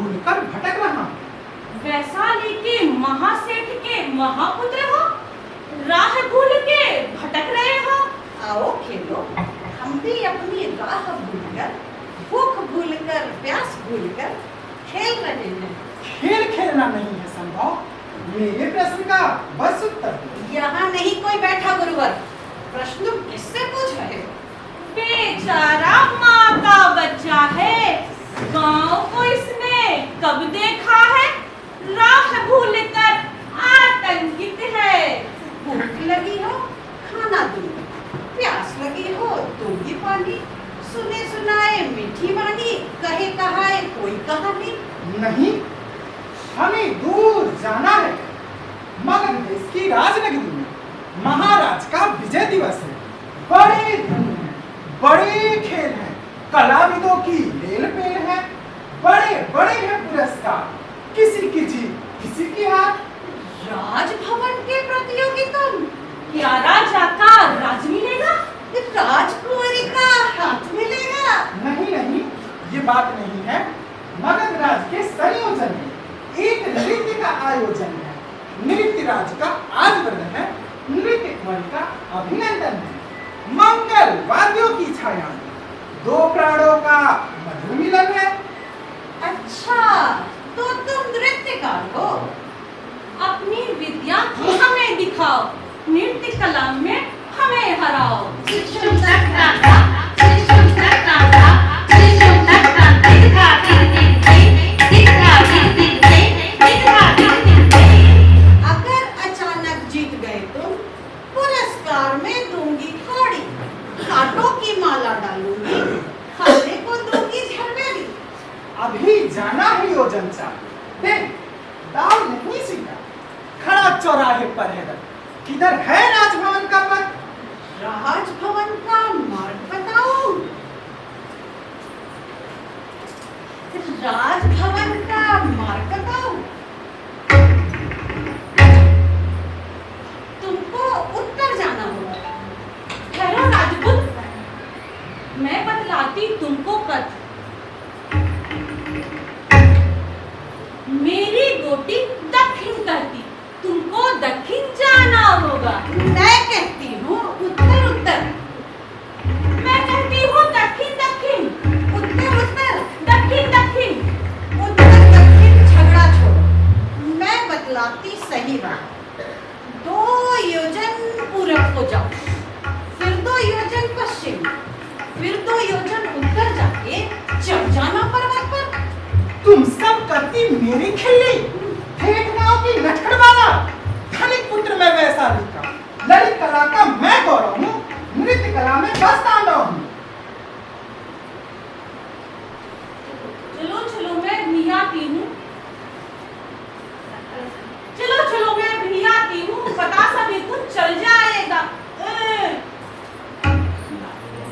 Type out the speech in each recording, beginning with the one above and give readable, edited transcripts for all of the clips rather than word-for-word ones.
भूलकर भटक रहा हूँ। वैशाली के महासेठ के महापुत्र हो, राह भूल के भटक रहे हो। आओ खेलो, हम भी अपनी राह भूलकर, भूख भूलकर, प्यास भूलकर खेल रहे हैं। खेल खेलना नहीं है संभव, मेरे प्रश्न का बस उत्तर दो। यहाँ नहीं कोई बैठा गुरुवर, प्रश्न तुम किससे पूछ रहे हो? बेचारा माँ का बच्चा है, गांव को इसने कब देखा है, राह भूलकर आतंकित है। भूख लगी हो खाना दूंगी, प्यास लगी हो दूंगी पानी, सुने सुनाए मीठी वाणी, कहे कहाए कोई कहानी। नहीं, हमें दूर जाना है। मगध देश की राजनगरी में महाराज का विजय दिवस है। बड़े धन है, बड़े खेल हैं, कलाविदों की लेल पेल है, बड़े बड़े हैं पुरस्कार, किसी की जीत किसी की हार। राजभवन के प्रतियोगिता में क्या राजा का राज मिलेगा? राजकुमारी का हाथ मिलेगा? नहीं नहीं, ये बात नहीं है। मगध राज के संयोजन में एक नृत्य का आयोजन है। नृत्य राज का आज व्रत है, नृत्य कुमारी का अभिनंदन है। मंगल वाद्यों की छाया में दो प्राणों का मधुर मिलन है। अच्छा, तो तुम नृत्यकार हो? अपनी विद्या हमें दिखाओ, नृत्य कला में हमें हराओ। अगर अचानक जीत गए तुम, पुरस्कार में दूंगी कौड़ी, कांटों की माला डालूंगी, खाने को दूंगी झरबेली। अभी जाना ही योजन चा देख, दाव नहीं सीखा, खड़ा चौराहे पर है दर। किधर है राजभवन का पद? राजभवन का मार्ग बताओ। राजभवन का मार्ग बताओ। तुमको उत्तर जाना होगा। ठहरो राजपूत, मैं बतलाती तुमको पथ। मेरी गोटी दक्षिण कहती, तुमको दक्षिण जाना होगा। मैं कहती हूँ उत्तर उत्तर। मैं कहती हूँ दक्षिण दक्षिण, उत्तर उत्तर। दक्षिण दक्षिण। उत्तर दक्षिण झगड़ा छोड़ो, मैं बतलाती सही बात। 2 योजन पूरब को जाओ, फिर 2 योजन पश्चिम, फिर 2 योजन उत्तर जाके चढ़ जाना पर्वत पर। तुम सब करती मेरी खिल्ली, फेंकना की लटकड़ वाला। धनिक पुत्र मैं वैशाली का, ललित कला का मैं गौरव हूँ, नृत्य कला में बस तांडव हूँ। चलो चलो मैं भी आती हूँ, चलो चलो मैं भी आती हूँ, पता सभी कुछ चल जाएगा।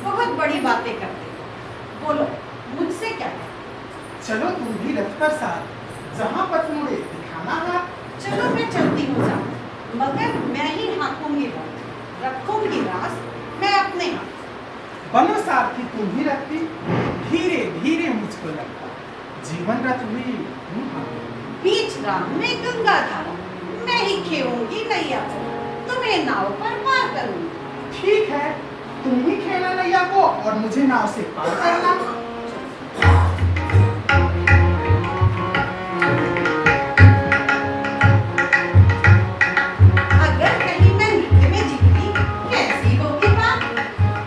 बहुत बड़ी बातें करते हो, बोलो मुझसे क्या है? चलो तुम भी रथ पर साथ, जहाँ पथ मुड़े दिखाना है। चलो मैं चलती हूँ जा, मगर मैं ही हाँकूंगी रथ, रखूंगी रास मैं अपने हाथ। बनो सारथी तुम ही रखती, धीरे धीरे मुझको लगता, जीवन रथ हुई तुम हाथी। बीच राह में गंगा धारा, मैं ही खेऊंगी नैया को, तुम्हें नाव पर पार करूंगी। ठीक है, तुम ही खेला नैया को और मुझे नाव से पार करना। अगर कहीं मैं नृत्य में जीतती, कैसी होगी बात?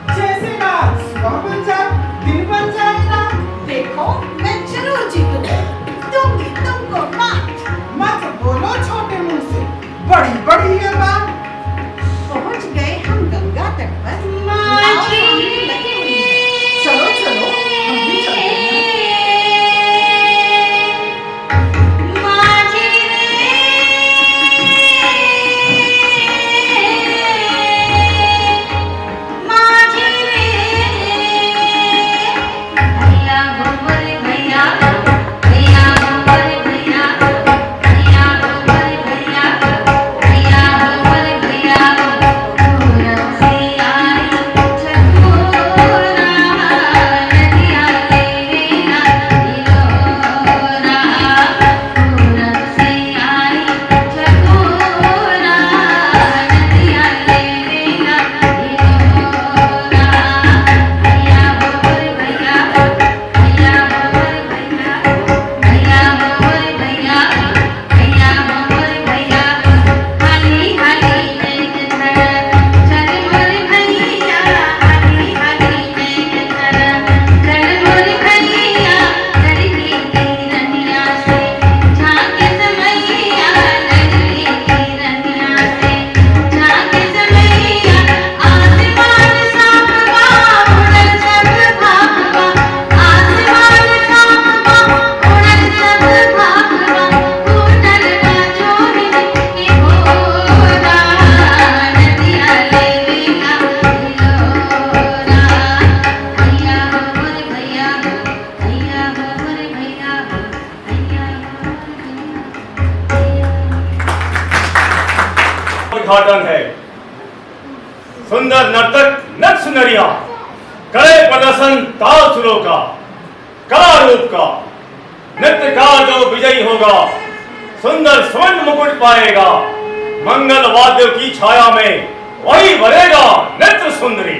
जैसे रात सुबह बन जाए, दिन बन जाएगा। देखो मैं जरूर जीतूंगी, दूंगी तुमको मात। मत बोलो छोटे मुंह से, बड़ी बड़ी ये बात। पहुंच गए हम गंगा तट पर, माँ नाव जी। सामने लगी हुई है। चलो चलो हम भी चलते हैं। भैया उद्घाटन है। सुंदर नर्तक नक्श नरिया करे प्रदर्शन ताल सुरों का, कला रूप का। नृत्यकार जो विजयी होगा सुंदर स्वर्ण मुकुट पाएगा। मंगल वाद्यों की छाया में वही बनेगा नृत्य सुंदरी।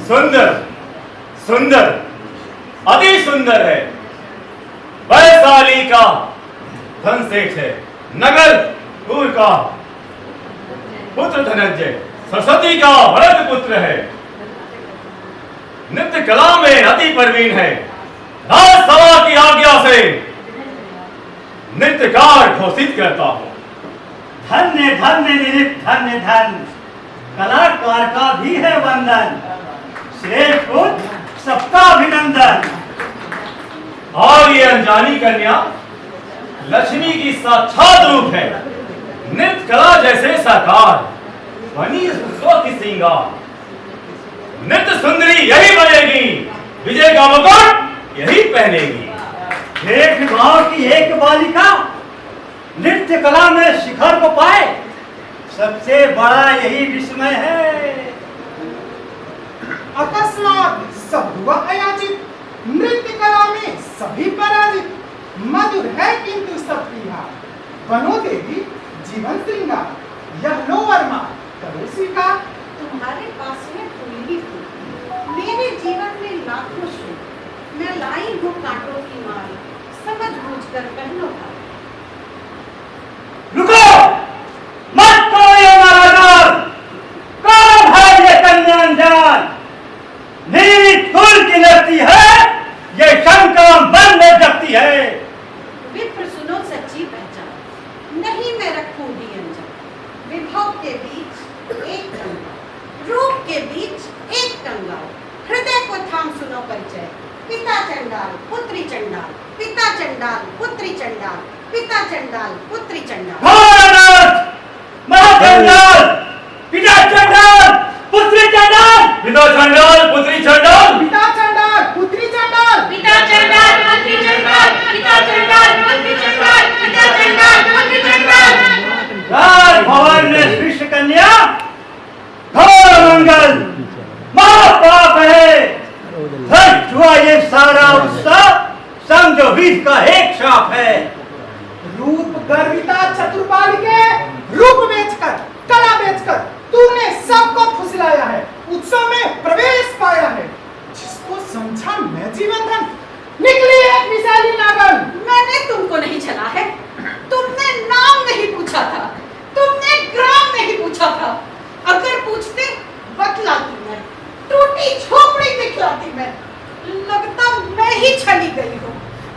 सुंदर सुंदर अति सुंदर है। वैशाली का धन सेठ है। नगरपुर का पुत्र धनंजय सरस्वती का भरत पुत्र है। नृत्य कला में अति प्रवीण है। राजसभा की आज्ञा से नृत्यकार घोषित करता हूँ। धन्य धन्य निरित धन्य धन, कलाकार का भी है वंदन। श्रेष्ठ पुत्र सबका अभिनंदन। और ये अनजानी कन्या लक्ष्मी की साक्षात रूप है। नृत्य कला जैसे साकार बनी स्व की श्रृंगार। नृत्य सुंदरी यही बनेगी, विजय का मुकुट यही पहनेगी। एक गांव की एक बालिका नृत्य कला में शिखर को पाए, सबसे बड़ा यही विस्मय है। अकस्मात सब हुआ अयाचित, नृत्य कला में सभी पराजित। मधुर है किंतु सबकी हार, बनो देवी जीवन श्रृंगार। यह लो वर्मा करो स्वीकार। तुम्हारे पास में फूल ही फूल, मेरे जीवन में लाखों सुख। मैं लाई हूँ कांटों की मार, समझ बूझ कर पहनो भाई। रुको मत करो ये महाराज, कौन है ये कन्या अनजान? नियमित फूल की लगती है, ये शंका मन में जगती है। विप्र सुनो सच्ची पहचान, नहीं मैं रखूं दी अनजान। विभव के बीच एक कंगाल, रूप के बीच एक कंगाल। हृदय को थाम सुनो परिचय, पिता चंडाल पुत्री चंडाल, पिता चंडाल पुत्री चंडाल, पिता चंडाल पुत्री चंडाल। महाचंडाल, पिता चंडाल पुत्री चंडाल, पिता चंडाल पुत्री चंडाल, पिता चंडाल पुत्री चंडाल, पिता चंडाल पुत्री चंडाल, पिता चंडाल पुत्री चंडाल, पिता चंडाल पुत्री चंडाल। राज भवन में शिष्य कन्या घोर मंगल महापाप है। भ्रष्ट हुआ ये सारा उत्सव, समझो विध का एक शाप है। रूप गर्विता चतुर बालिके, रूप बेचकर कला बेचकर तूने सबको फुसलाया है, उत्सव में प्रवेश पाया है। जिसको समझा मैं जीवन धन, निकली एक विशाली नागन। मैंने तुमको नहीं चला है, तुमने नाम ही छली गई हो,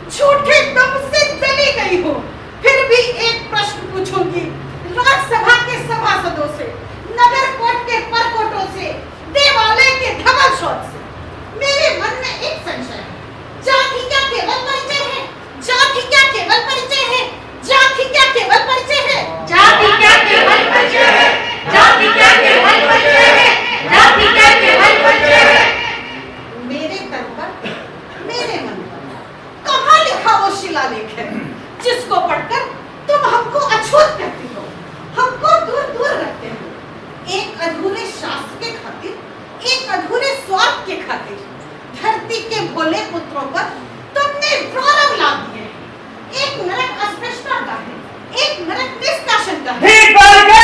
झूठे दम से जली गई हो, फिर भी एक प्रश्न पूछूंगी राज्यसभा के सभासदों से, नगर कोट के परकोटों से, देवालय के धवल शौच से। मेरे मन में एक संशय है, जाति क्या केवल परिचय है? जाति क्या केवल परिचय है? जाति क्या केवल परिचय है? जाति क्या केवल परिचय है? जाति क्या केवल परिचय है? जाति क्या केवल परिचय है? मेरे तन पर, मेरे मन पर कहाँ लिखा वो शिलालेख है जिसको पढ़कर तुम हमको अछूत कहती हो, हमको दूर दूर रखते हो? एक अधूरे शास्त्र के खातिर, एक अधूरे स्वार्थ के खातिर धरती के भोले पुत्रों पर तुमने गौरव लाद दिए। एक नरक अस्पृश्यता का है, एक नरक निष्कासन का है। ठीक करके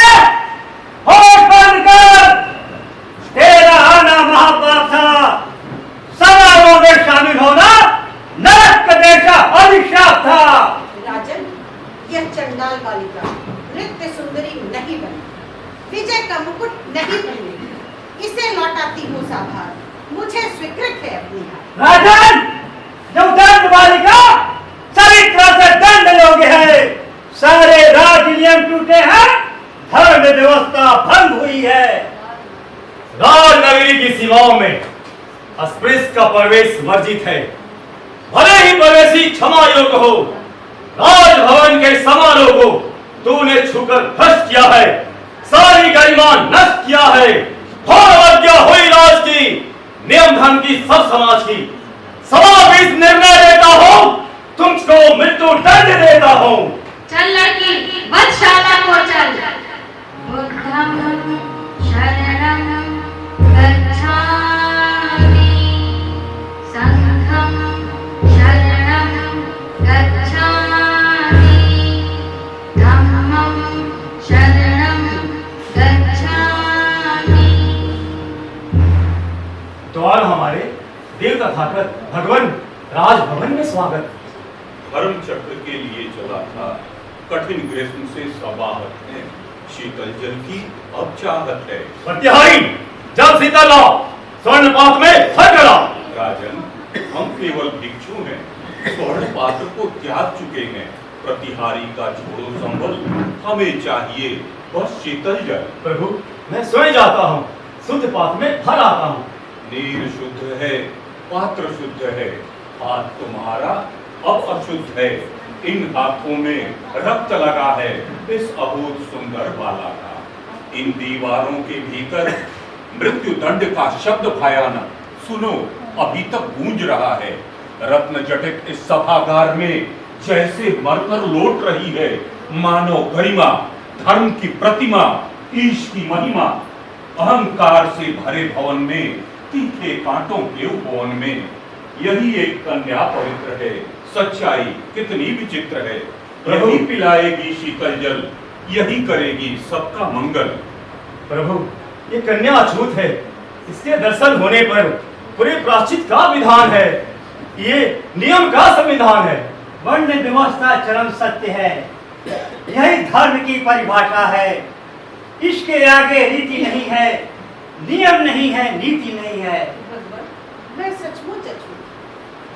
होश बंद कर। तेरा आना महापाप था, समारोह में शामिल होना नरक का जैसा अभिशाप था। राजन, यह चंडाल बालिका नृत्य सुंदरी नहीं बनी, विजय का मुकुट नहीं पहनेगी, इसे लौटाती हूँ साभार, मुझे स्वीकृत है अपनी हार। राजन, जो दंड बालिका सभी तरह से दंड लोगे है, सारे राज नियम टूटे हैं, धर्म व्यवस्था भंग हुई है। राजनगरी की सीमाओं में अस्पृश्य का प्रवेश वर्जित है, भले ही प्रवेशी क्षमा योग्य हो। राजभवन के समारोह को तूने छूकर भ्रष्ट किया है, सारी गरिमा नष्ट किया है, घोर अवज्ञा हुई राज की, नियम धर्म की, सब समाज की। समावेश निर्णय देता हूँ, तुमको मृत्यु दंड देता हूँ। चल लड़की, वधशाला को चल। बुद्धं शरणं गच्छामि, संघं शरणं गच्छामि, धम्मं शरणं गच्छामि। द्वार हमारे देव तथागत भगवान राजभवन में स्वागत। धर्म चक्र के लिए चला था, कठिन ग्रीष्म से सबाहत है, शीतल जल की अब चाहत है। प्रतिहारी, जब शीतल लाओ, स्वर्ण पात्र में भर करो। राजन, हम केवल भिक्षु हैं, स्वर्ण पात्र को त्याग चुके हैं। प्रतिहारी का छोड़ो संबल, हमें चाहिए बस शीतल जल। प्रभु, मैं स्वयं जाता हूँ, शुद्ध पात्र में भर आता हूँ। नीर शुद्ध है, पात्र शुद्ध है, हाथ तुम्हारा अब अशुद्ध है। इन हाथों में रक्त लगा है इस अभूत सुंदर बाला का। इन दीवारों के भीतर मृत्यु दंड का शब्द भयानक सुनो अभी तक गूंज रहा है। रत्न जटित इस सभागार में जैसे मरकर लौट रही है मानव गरिमा, धर्म की प्रतिमा, ईश की महिमा। अहंकार से भरे भवन में, तीखे कांटों के उपवन में, यही एक कन्या पवित्र है। सच्चाई कितनी विचित्र है, यही पिलाएगी शीतल जल, यही करेगी सबका मंगल। प्रभु, ये कन्या अछूत है, इसके दर्शन होने पर पूरे प्रायश्चित का विधान है, ये नियम का संविधान है। वर्ण व्यवस्था चरम सत्य है, यही धर्म की परिभाषा है। इसके आगे रीति नहीं है, नियम नहीं है, नीति नहीं है। भगवान, मैं सचमुच अछूत,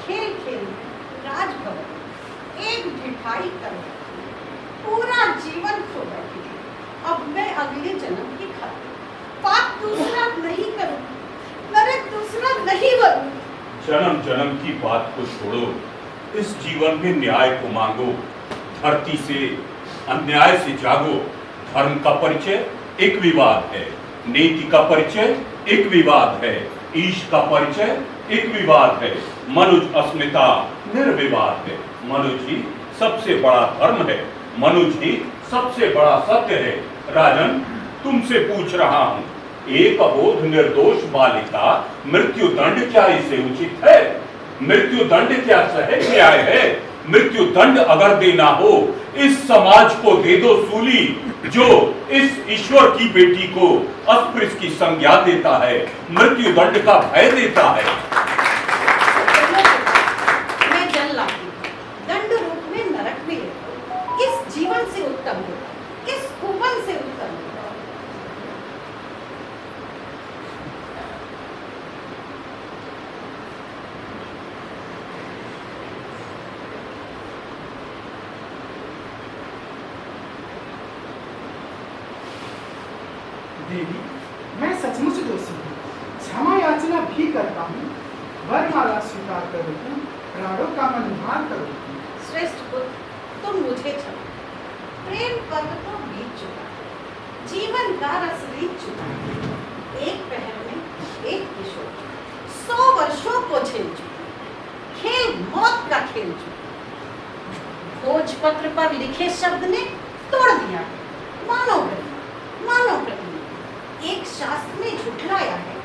खेल खेल में राजभवन एक ढिठाई कर पूरा जीवन खो बैठी। अब मैं अगले जन्म की खातिर पाप दूसरा नहीं करूं, नरक दूसरा नहीं बनूं। जन्म जन्म की बात को छोड़ो, इस जीवन में न्याय को मांगो, धरती से अन्याय से जागो। धर्म का परिचय एक विवाद है, नीति का परिचय एक विवाद है, ईश का परिचय एक विवाद है, मनुज अस्मिता निर्विवाद है। मनुज ही सबसे बड़ा धर्म है, मनुज ही सबसे बड़ा सत्य है। राजन, तुमसे पूछ रहा हूँ, एक अबोध निर्दोष बालिका मृत्यु दंड क्या इसे उचित है? मृत्यु दंड क्या सहज न्याय है? मृत्यु दंड अगर देना हो, इस समाज को दे दो सूली जो इस ईश्वर की बेटी को अस्पृश्य की संज्ञा देता है, मृत्यु दंड का भय देता है। मैं जल लाती हूं, दंड रूप में नरक भी लेता, इस जीवन से उत्तम हो, इस कुवन से उत्तम हो। देवी, मैं सचमुच दोषी हूँ, क्षमा याचना भी करता हूँ। वरमाला स्वीकार करो, प्राणों का मनोहार करो। श्रेष्ठ पुत्र, तुम मुझे क्षमा। प्रेम पर्व तो बीत चुका, जीवन का रस रीत चुका। एक पहर में एक किशोर 100 वर्षों को झेल चुका, खेल मौत का खेल चुका। भोजपत्र पर लिखे शब्द ने तोड़ दिया मानव प्रतिमा। एक शास्त्र में झुठलाया है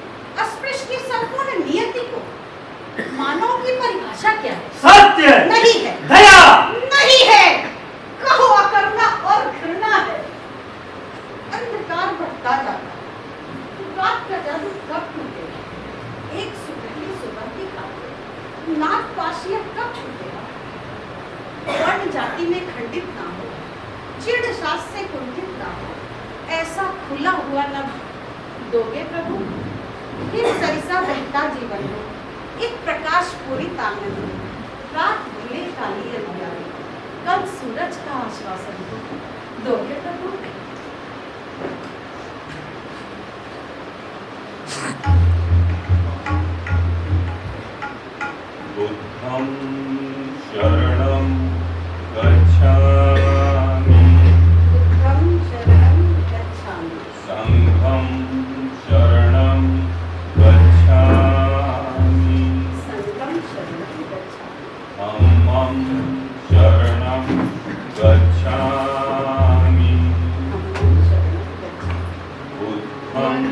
अस्पृश्य की संपूर्ण नियति को। मानव की परिभाषा क्या है? सत्य नहीं है, दया नहीं है, कहो अकरुणा और घृणा है। अंधकार बढ़ता जाता है, रात का जादू कब टूटेगा? एक सुगंधी सुगंधी खाते नाग पाशिया कब छूटेगा? वर्ण जाति में खंडित ना हो, चिड़ सास से कुंठित ना हो, ऐसा खुला हुआ नभ दोगे प्रभु? फिर सरिसा बहता जीवन हो, एक प्रकाश पूरी तांगन हो, रात भूले काली अंधियारी, कल सूरज का आश्वासन हो, दोगे प्रभु? बुद्धं शरणं गच्छामि, बुद्धं शरणं गच्छामि, संघं शरणं गच्छामि, संघं शरणं गच्छामि, धम्मं शरणं गच्छामि, धम्मं शरणं गच्छामि, बुद्धं